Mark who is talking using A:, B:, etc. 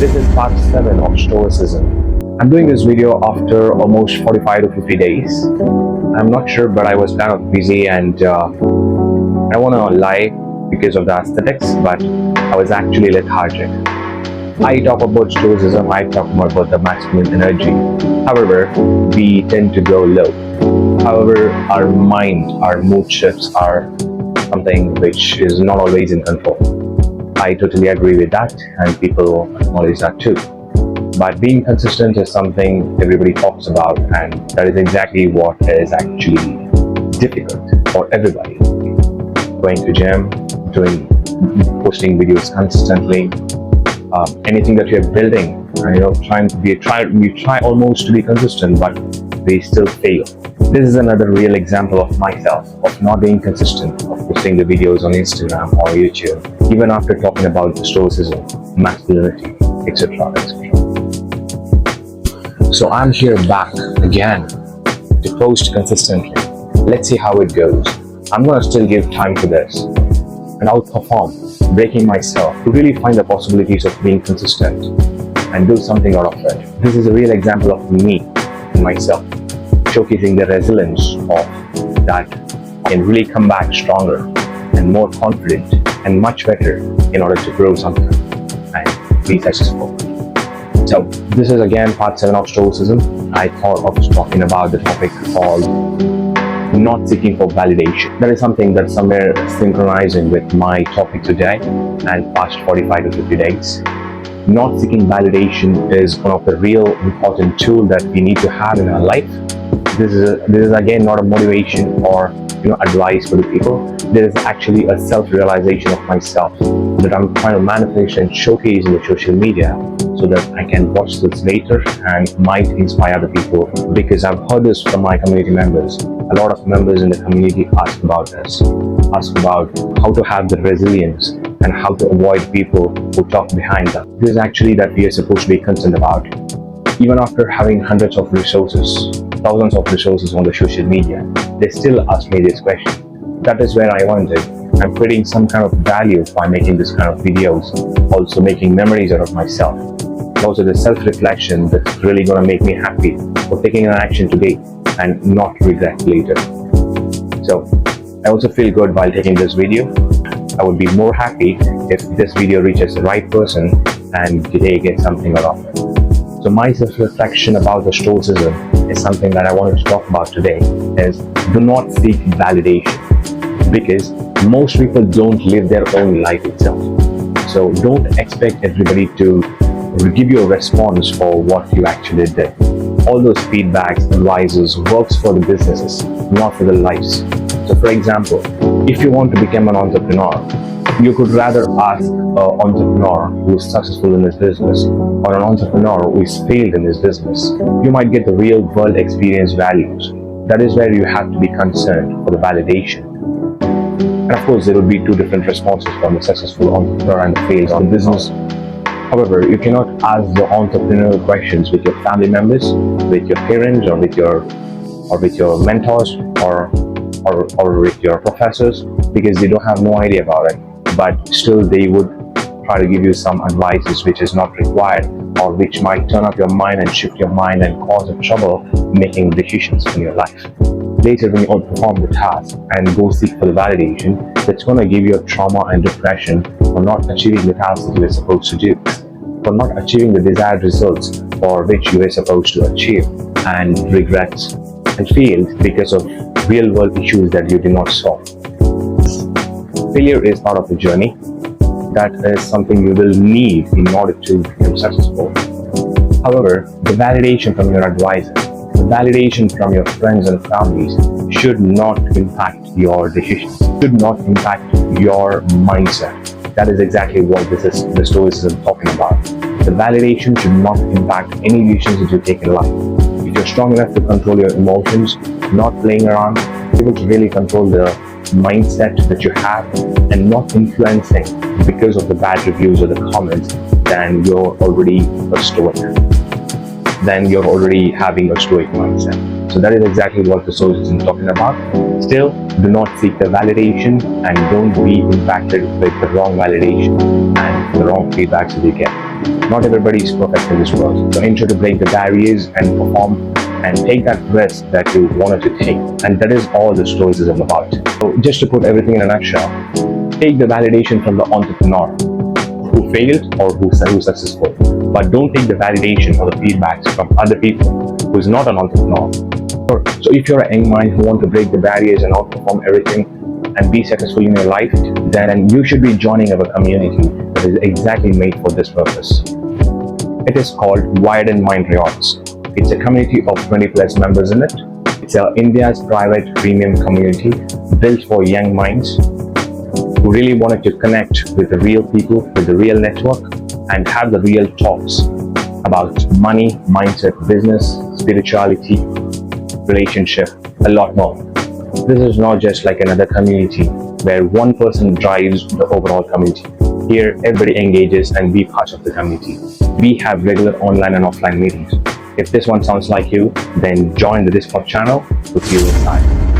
A: This is part 7 of Stoicism. I'm doing this video after almost 45 to 50 days. I'm not sure, but I was kind of busy and I don't want to lie because of the aesthetics, but I was actually lethargic. I talk about Stoicism, I talk about the masculine energy. However, we tend to go low. However, our mind, our mood shifts are something which is not always in control. I totally agree with that, and people acknowledge that too. But being consistent is something everybody talks about, and that is exactly what is actually difficult for everybody. Going to gym, posting videos consistently, anything that you're building, we try almost to be consistent, but we still fail. This is another real example of myself, of not being consistent, of posting the videos on Instagram or YouTube, even after talking about Stoicism, masculinity, etc. So I'm here back again to post consistently. Let's see how it goes. I'm gonna still give time to this and outperform, breaking myself to really find the possibilities of being consistent and do something out of it. This is a real example of me and myself, showcasing the resilience of that can really come back stronger and more confident and much better in order to grow something and be successful. So this is again part 7 of Stoicism. I thought of talking about the topic called not seeking for validation. That is something that's somewhere synchronizing with my topic today and past 45 to 50 days. Not seeking validation is one of the real important tools that we need to have in our life. This is again not a motivation or advice for the people. There is actually a self-realization of myself that I'm trying to manifest and showcase in the social media, so that I can watch this later and might inspire other people. Because I've heard this from my community members. A lot of members in the community ask about this, ask about how to have the resilience and how to avoid people who talk behind them. This is actually that we are supposed to be concerned about. Even after having hundreds of resources, thousands of resources on the social media, they still ask me this question. That is where I wanted. I'm creating some kind of value by making this kind of videos, also making memories out of myself. Also the self-reflection that's really going to make me happy for taking an action today and not regret later. So I also feel good while taking this video. I would be more happy if this video reaches the right person and they get something out of it. So my self-reflection about the Stoicism is something that I wanted to talk about today, is do not seek validation, because most people don't live their own life itself. So don't expect everybody to give you a response for what you actually did. All those feedbacks, advices works for the businesses, not for the lives. So for example, if you want to become an entrepreneur, you could rather ask an entrepreneur who is successful in his business or an entrepreneur who is failed in his business. You might get the real world experience values. That is where you have to be concerned for the validation. And of course, there will be two different responses from the successful entrepreneur and the failed on business. However, you cannot ask the entrepreneurial questions with your family members, with your parents, or with your mentors, or with your professors, because they don't have no idea about it. But still, they would try to give you some advices which is not required, or which might turn up your mind and shift your mind and cause you trouble making decisions in your life. Later, when you outperform the task and go seek for the validation, that's going to give you a trauma and depression for not achieving the task that you were supposed to do, for not achieving the desired results for which you were supposed to achieve, and regrets and failed because of real world issues that you did not solve. Failure is part of the journey. That is something you will need in order to become successful. However, the validation from your advisor, the validation from your friends and families should not impact your decisions, should not impact your mindset. That is exactly what the Stoicism talking about. The validation should not impact any decisions that you take in life. If you're strong enough to control your emotions, not playing around, able to really control the mindset that you have and not influencing because of the bad reviews or the comments, then you're already a stoic. Then you're already having a stoic mindset. So that is exactly what the Stoicism is talking about. Still, do not seek the validation and don't be impacted with the wrong validation and the wrong feedbacks that you get. Not everybody is perfect in this world. So ensure to break the barriers and perform and take that risk that you wanted to take. And that is all the Stoicism about. So just to put everything in a nutshell, take the validation from the entrepreneur who failed or who's successful. But don't take the validation or the feedbacks from other people who's not an entrepreneur. So if you're a young mind who want to break the barriers and outperform everything and be successful in your life, then you should be joining our community that is exactly made for this purpose. It is called Wired in Mind Rewards. It's a community of 20 plus members in it. It's India's private premium community built for young minds who really wanted to connect with the real people, with the real network, and have the real talks about money, mindset, business, spirituality, relationship, a lot more. This is not just like another community where one person drives the overall community. Here, everybody engages and be part of the community. We have regular online and offline meetings. If this one sounds like you, then join the Discord channel to see you inside.